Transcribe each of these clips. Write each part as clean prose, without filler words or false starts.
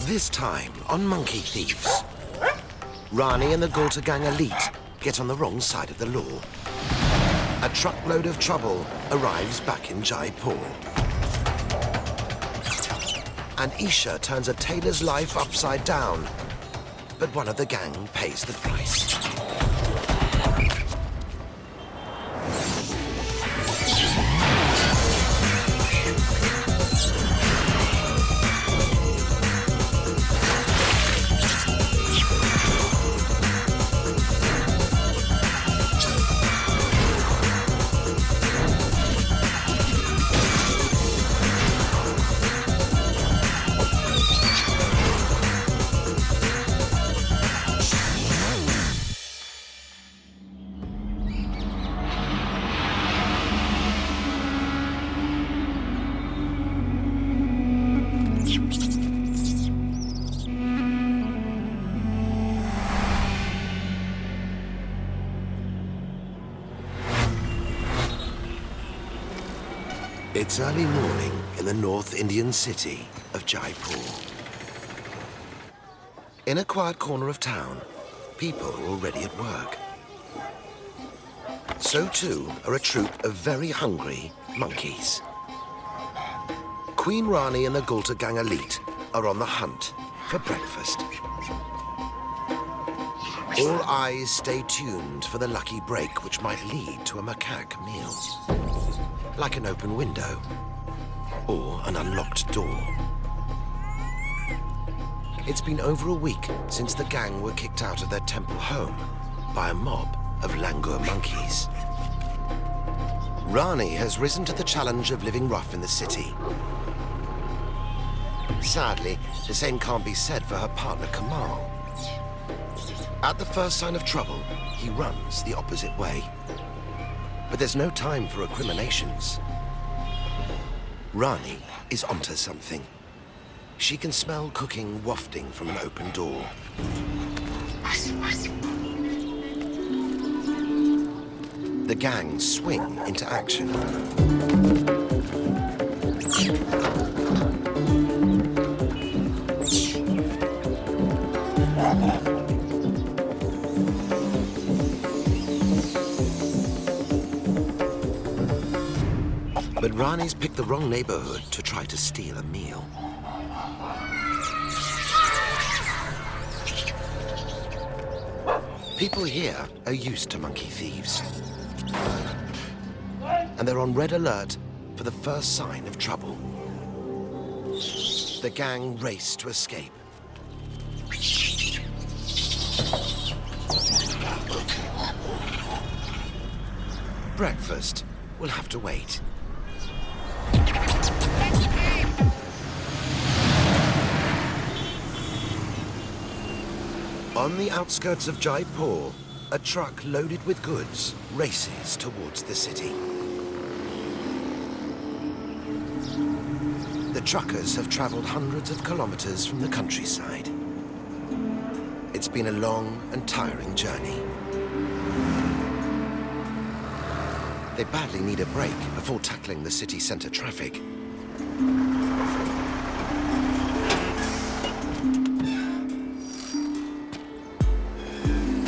This time on Monkey Thieves, Rani and the Galta Gang elite get on the wrong side of the law. A truckload of trouble arrives back in Jaipur. And Esha turns a tailor's life upside down. But one of the gang pays the price. It's early morning in the North Indian city of Jaipur. In a quiet corner of town, people are already at work. So too are a troop of very hungry monkeys. Queen Rani and the Galta Gang elite are on the hunt for breakfast. All eyes stay tuned for the lucky break which might lead to a macaque meal. Like an open window or an unlocked door. It's been over a week since the gang were kicked out of their temple home by a mob of langur monkeys. Rani has risen to the challenge of living rough in the city. Sadly, the same can't be said for her partner Kamal. At the first sign of trouble, he runs the opposite way. But there's no time for recriminations. Rani is onto something. She can smell cooking wafting from an open door. The gang swing into action. But Rani's picked the wrong neighborhood to try to steal a meal. People here are used to monkey thieves. And they're on red alert for the first sign of trouble. The gang race to escape. Breakfast will have to wait. On the outskirts of Jaipur, a truck loaded with goods races towards the city. The truckers have traveled hundreds of kilometers from the countryside. It's been a long and tiring journey. They badly need a break before tackling the city center traffic.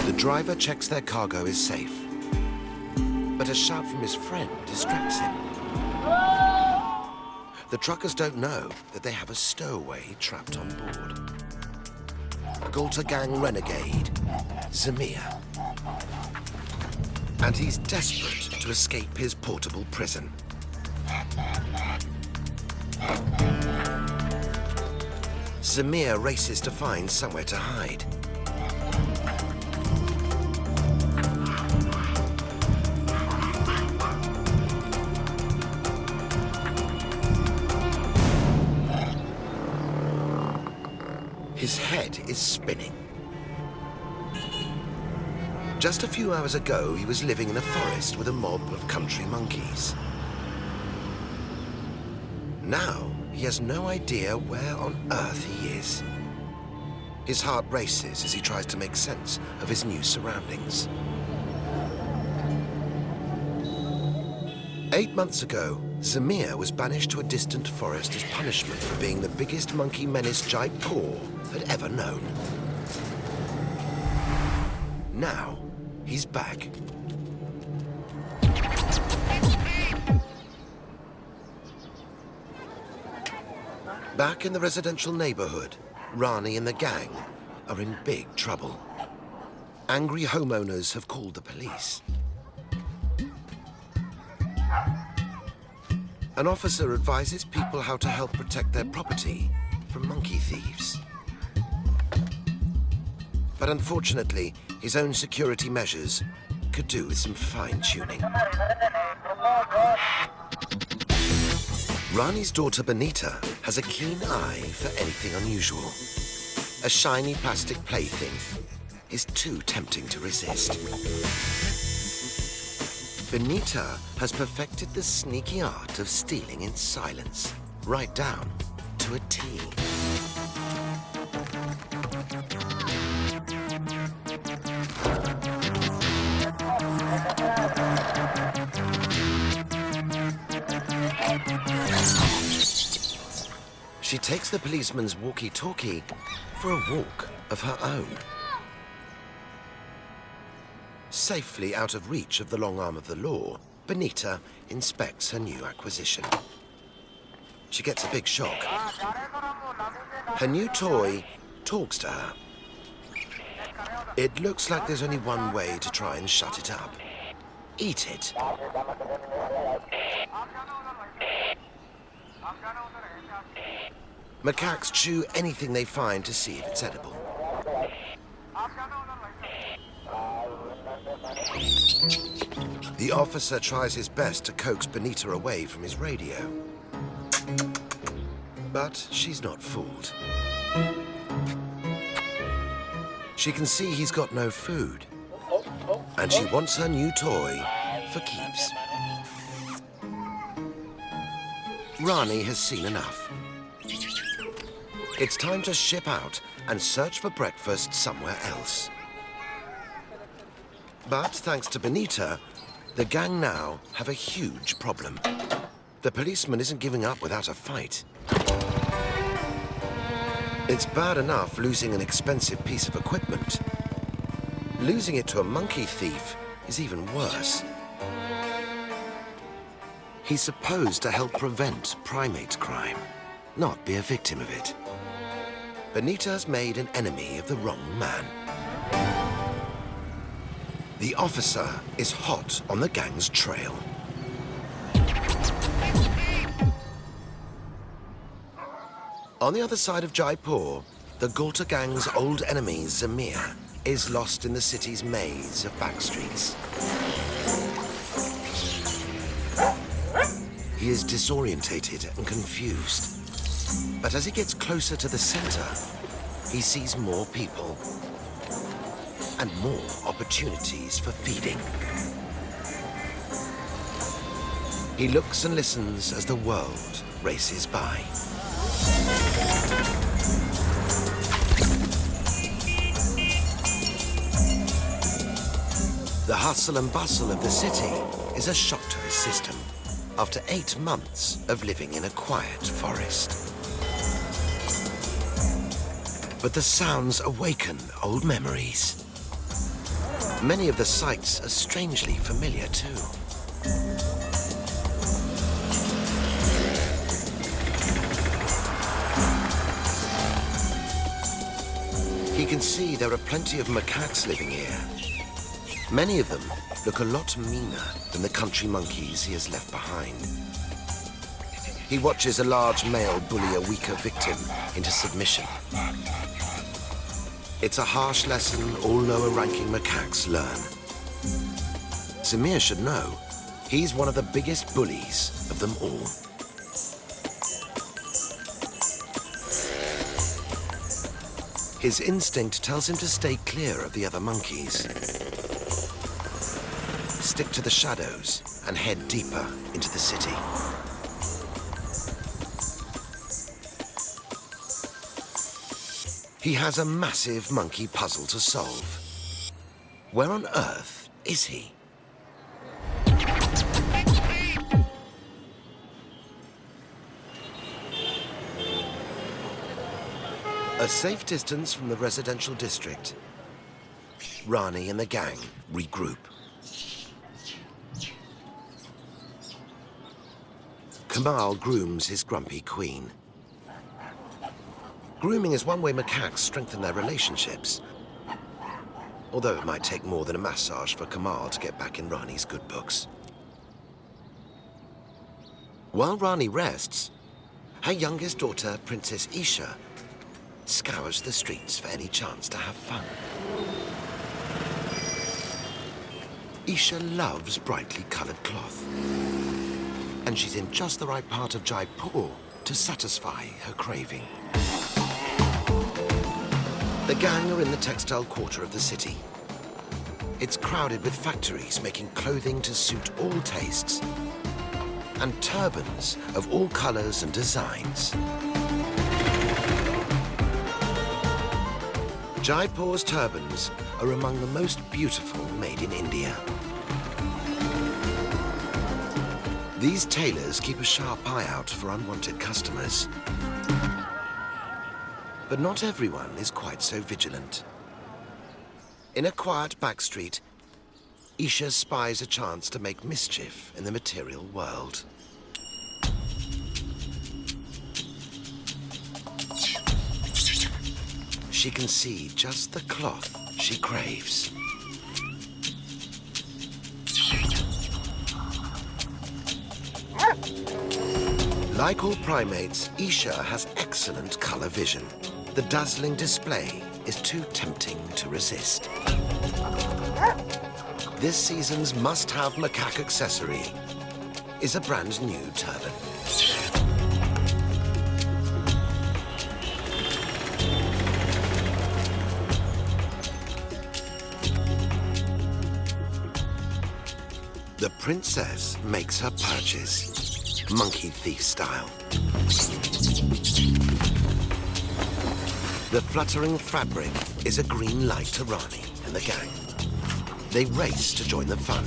The driver checks their cargo is safe, but a shout from his friend distracts him. The truckers don't know that they have a stowaway trapped on board. Galta Gang renegade, Zamir. And he's desperate to escape his portable prison. Samir races to find somewhere to hide. His head is spinning. Just a few hours ago, he was living in a forest with a mob of country monkeys. Now, he has no idea where on earth he is. His heart races as he tries to make sense of his new surroundings. 8 months ago, Zamir was banished to a distant forest as punishment for being the biggest monkey menace Jaipur had ever known. Now, he's back. Back in the residential neighborhood, Rani and the gang are in big trouble. Angry homeowners have called the police. An officer advises people how to help protect their property from monkey thieves. But unfortunately, his own security measures could do with some fine-tuning. Rani's daughter Binita has a keen eye for anything unusual. A shiny plastic plaything is too tempting to resist. Binita has perfected the sneaky art of stealing in silence, right down to a T. She takes the policeman's walkie-talkie for a walk of her own. Safely out of reach of the long arm of the law, Binita inspects her new acquisition. She gets a big shock. Her new toy talks to her. It looks like there's only one way to try and shut it up. Eat it. Macaques chew anything they find to see if it's edible. The officer tries his best to coax Binita away from his radio. But she's not fooled. She can see he's got no food. And she wants her new toy for keeps. Rani has seen enough. It's time to ship out and search for breakfast somewhere else. But thanks to Binita, the gang now have a huge problem. The policeman isn't giving up without a fight. It's bad enough losing an expensive piece of equipment. Losing it to a monkey thief is even worse. He's supposed to help prevent primate crime, not be a victim of it. Binita's made an enemy of the wrong man. The officer is hot on the gang's trail. On the other side of Jaipur, the Galta Gang's old enemy, Zamir, is lost in the city's maze of backstreets. He is disorientated and confused. But as he gets closer to the center, he sees more people and more opportunities for feeding. He looks and listens as the world races by. The hustle and bustle of the city is a shock to his system after 8 months of living in a quiet forest. But the sounds awaken old memories. Many of the sights are strangely familiar too. He can see there are plenty of macaques living here. Many of them look a lot meaner than the country monkeys he has left behind. He watches a large male bully a weaker victim into submission. It's a harsh lesson all lower-ranking macaques learn. Samir should know. He's one of the biggest bullies of them all. His instinct tells him to stay clear of the other monkeys. Stick to the shadows and head deeper into the city. He has a massive monkey puzzle to solve. Where on earth is he? A safe distance from the residential district, Rani and the gang regroup. Kamal grooms his grumpy queen. Grooming is one way macaques strengthen their relationships. Although it might take more than a massage for Kamal to get back in Rani's good books. While Rani rests, her youngest daughter, Princess Esha, scours the streets for any chance to have fun. Esha loves brightly colored cloth. And she's in just the right part of Jaipur to satisfy her craving. The gang are in the textile quarter of the city. It's crowded with factories making clothing to suit all tastes, and turbans of all colors and designs. Jaipur's turbans are among the most beautiful made in India. These tailors keep a sharp eye out for unwanted customers. But not everyone is quite so vigilant. In a quiet back street, Esha spies a chance to make mischief in the material world. She can see just the cloth she craves. Like all primates, Esha has excellent color vision. The dazzling display is too tempting to resist. This season's must-have macaque accessory is a brand new turban. The princess makes her purchase, monkey thief style. The fluttering fabric is a green light to Rani and the gang. They race to join the fun.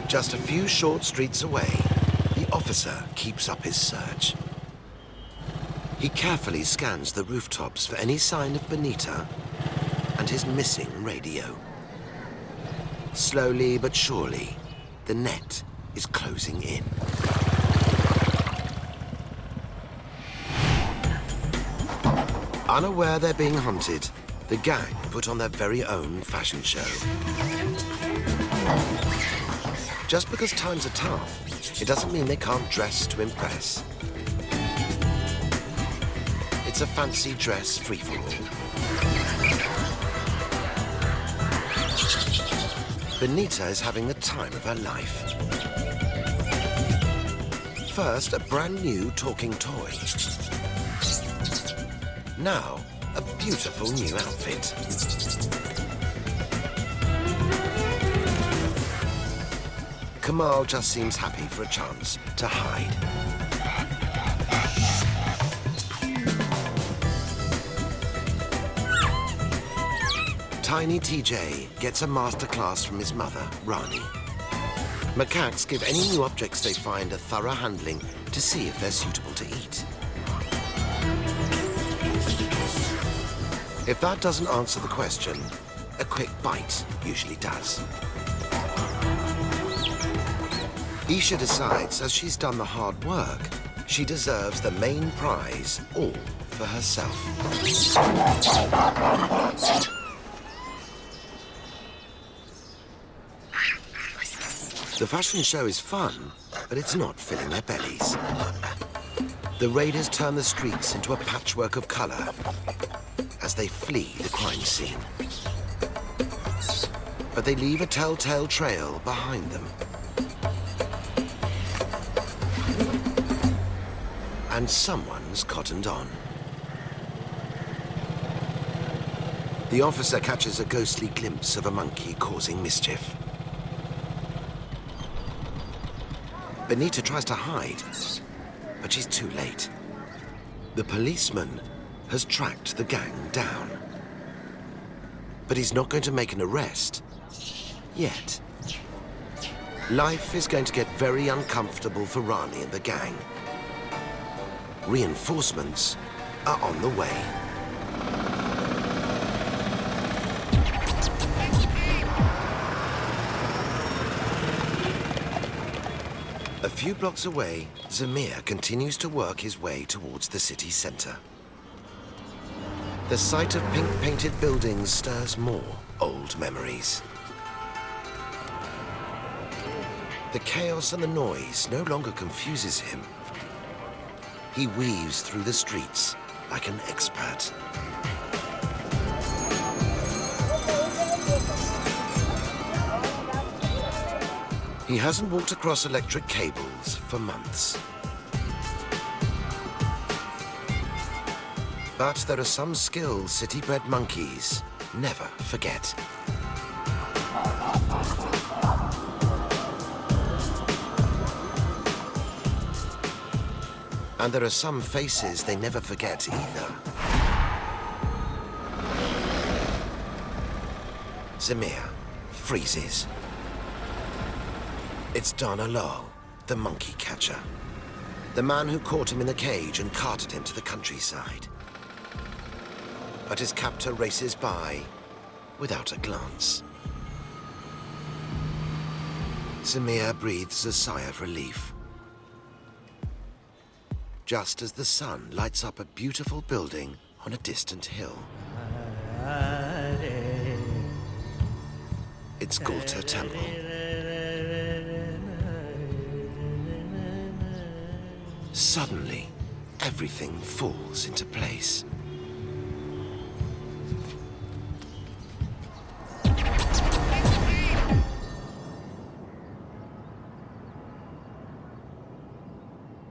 Just a few short streets away, the officer keeps up his search. He carefully scans the rooftops for any sign of Binita and his missing radio. Slowly but surely, the net is closing in. Unaware they're being hunted, the gang put on their very own fashion show. Just because times are tough, it doesn't mean they can't dress to impress. It's a fancy dress free-for-all. Binita is having the time of her life. First, a brand new talking toy. Now, a beautiful new outfit. Kamal just seems happy for a chance to hide. Tiny TJ gets a masterclass from his mother, Rani. Macaques give any new objects they find a thorough handling to see if they're suitable to eat. If that doesn't answer the question, a quick bite usually does. Esha decides, as she's done the hard work, she deserves the main prize all for herself. The fashion show is fun, but it's not filling their bellies. The raiders turn the streets into a patchwork of color as they flee the crime scene. But they leave a telltale trail behind them. And someone's cottoned on. The officer catches a ghostly glimpse of a monkey causing mischief. Binita tries to hide, but she's too late. The policeman has tracked the gang down. But he's not going to make an arrest Yet. Life is going to get very uncomfortable for Rani and the gang. Reinforcements are on the way. A few blocks away, Zamir continues to work his way towards the city center. The sight of pink-painted buildings stirs more old memories. The chaos and the noise no longer confuses him. He weaves through the streets like an expert. He hasn't walked across electric cables for months. But there are some skills city-bred monkeys never forget. And there are some faces they never forget either. Zamir freezes. It's Dana Lal, the monkey catcher. The man who caught him in the cage and carted him to the countryside. But his captor races by without a glance. Samir breathes a sigh of relief. Just as the sun lights up a beautiful building on a distant hill. It's Galta Temple. Suddenly, everything falls into place.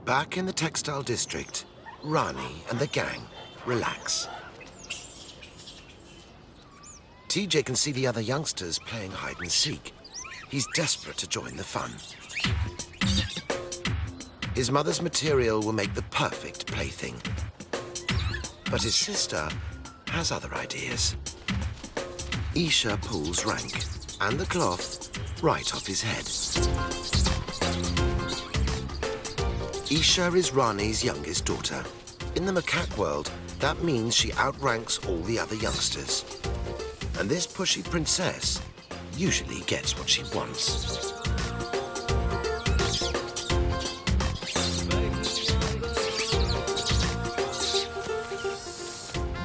Back in the Textile district, Rani and the gang relax. TJ can see the other youngsters playing hide and seek. He's desperate to join the fun. His mother's material will make the perfect plaything. But his sister has other ideas. Esha pulls rank, and the cloth right off his head. Esha is Rani's youngest daughter. In the macaque world, that means she outranks all the other youngsters. And this pushy princess usually gets what she wants.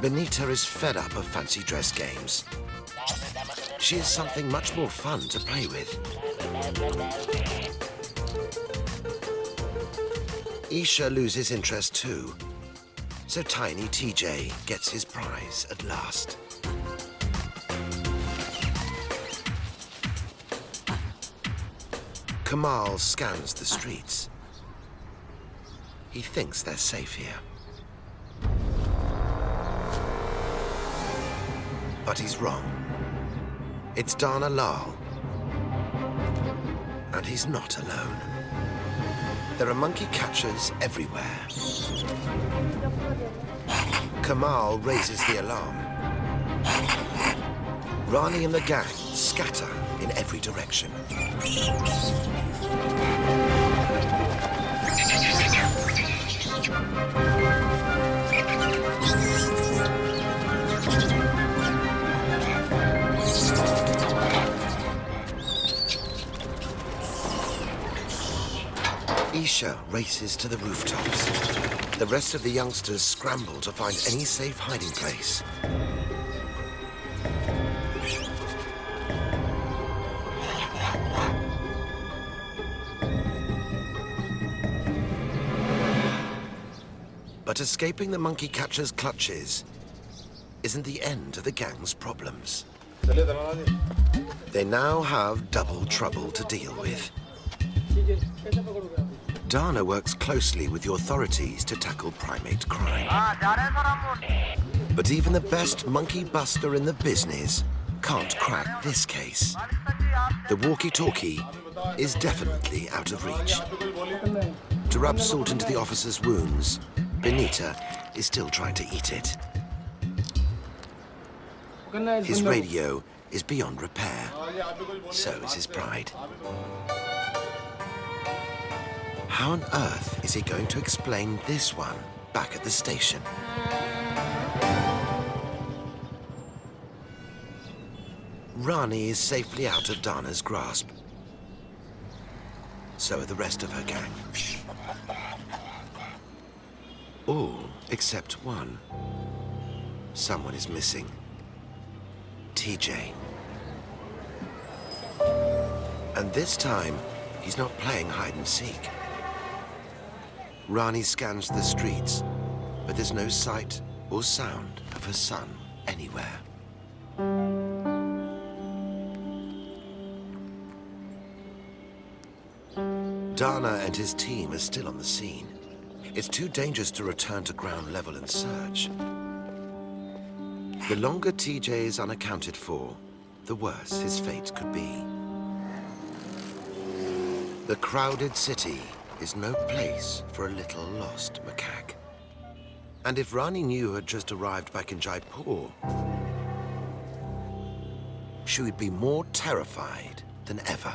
Binita is fed up of fancy dress games. She has something much more fun to play with. Esha loses interest too, so tiny TJ gets his prize at last. Kamal scans the streets. He thinks they're safe here. But he's wrong. It's Dana Lal. And he's not alone. There are monkey catchers everywhere. Kamal raises the alarm. Rani and the gang scatter in every direction. Esha races to the rooftops. The rest of the youngsters scramble to find any safe hiding place. But escaping the monkey catcher's clutches isn't the end of the gang's problems. They now have double trouble to deal with. Dana works closely with the authorities to tackle primate crime. But even the best monkey buster in the business can't crack this case. The walkie-talkie is definitely out of reach. To rub salt into the officer's wounds, Binita is still trying to eat it. His radio is beyond repair. So is his pride. How on earth is he going to explain this one back at the station? Rani is safely out of Dana's grasp. So are the rest of her gang. All except one. Someone is missing. TJ. And this time, he's not playing hide and seek. Rani scans the streets, but there's no sight or sound of her son anywhere. Dana and his team are still on the scene. It's too dangerous to return to ground level and search. The longer TJ is unaccounted for, the worse his fate could be. The crowded city is no place for a little lost macaque. And if Rani New had just arrived back in Jaipur, she would be more terrified than ever.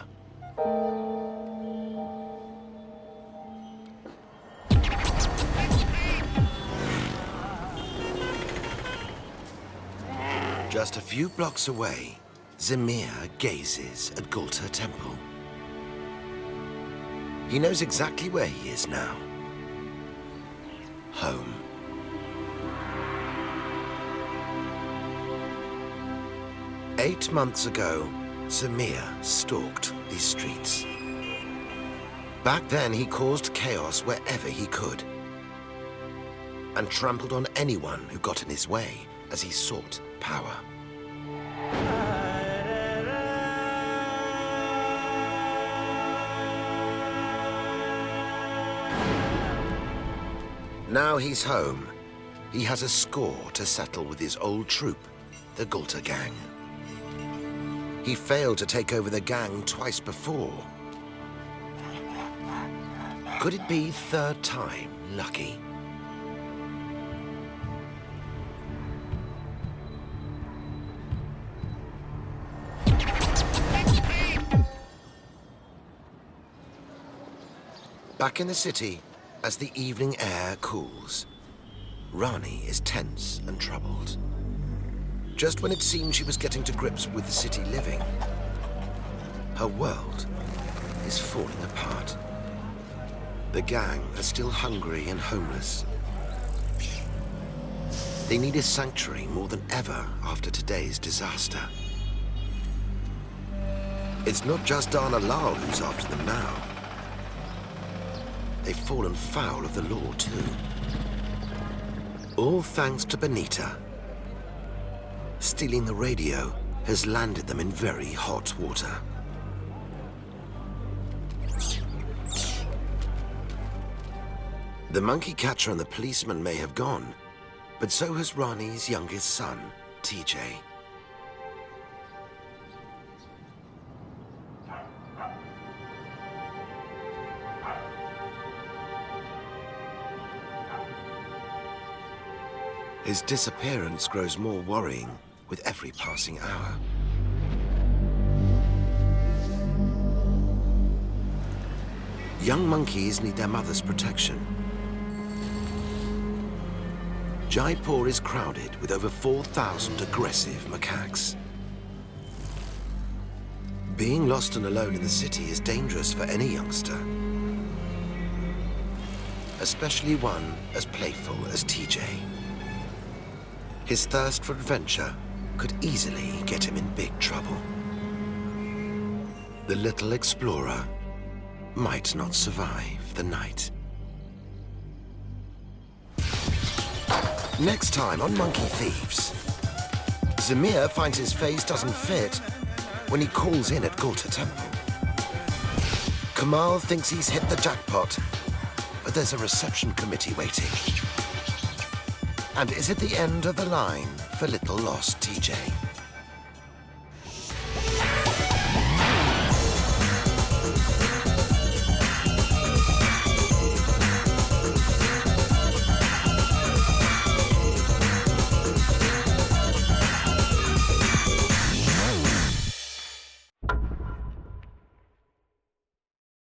Just a few blocks away, Zamir gazes at Galta Temple. He knows exactly where he is now. Home. Eight months ago, Samir stalked these streets. Back then, he caused chaos wherever he could, and trampled on anyone who got in his way as he sought power. Now he's home. He has a score to settle with his old troop, the Galta Gang. He failed to take over the gang twice before. Could it be third time lucky? Back in the city, as the evening air cools, Rani is tense and troubled. Just when it seemed she was getting to grips with the city living, her world is falling apart. The gang are still hungry and homeless. They need a sanctuary more than ever after today's disaster. It's not just Dana Lal who's after them now. They've fallen foul of the law, too. All thanks to Binita. Stealing the radio has landed them in very hot water. The monkey catcher and the policeman may have gone, but so has Rani's youngest son, TJ. His disappearance grows more worrying with every passing hour. Young monkeys need their mother's protection. Jaipur is crowded with over 4,000 aggressive macaques. Being lost and alone in the city is dangerous for any youngster, especially one as playful as TJ. His thirst for adventure could easily get him in big trouble. The little explorer might not survive the night. Next time on Monkey Thieves, Zamir finds his face doesn't fit when he calls in at Galta Temple. Kamal thinks he's hit the jackpot, but there's a reception committee waiting. And is it the end of the line for little lost TJ?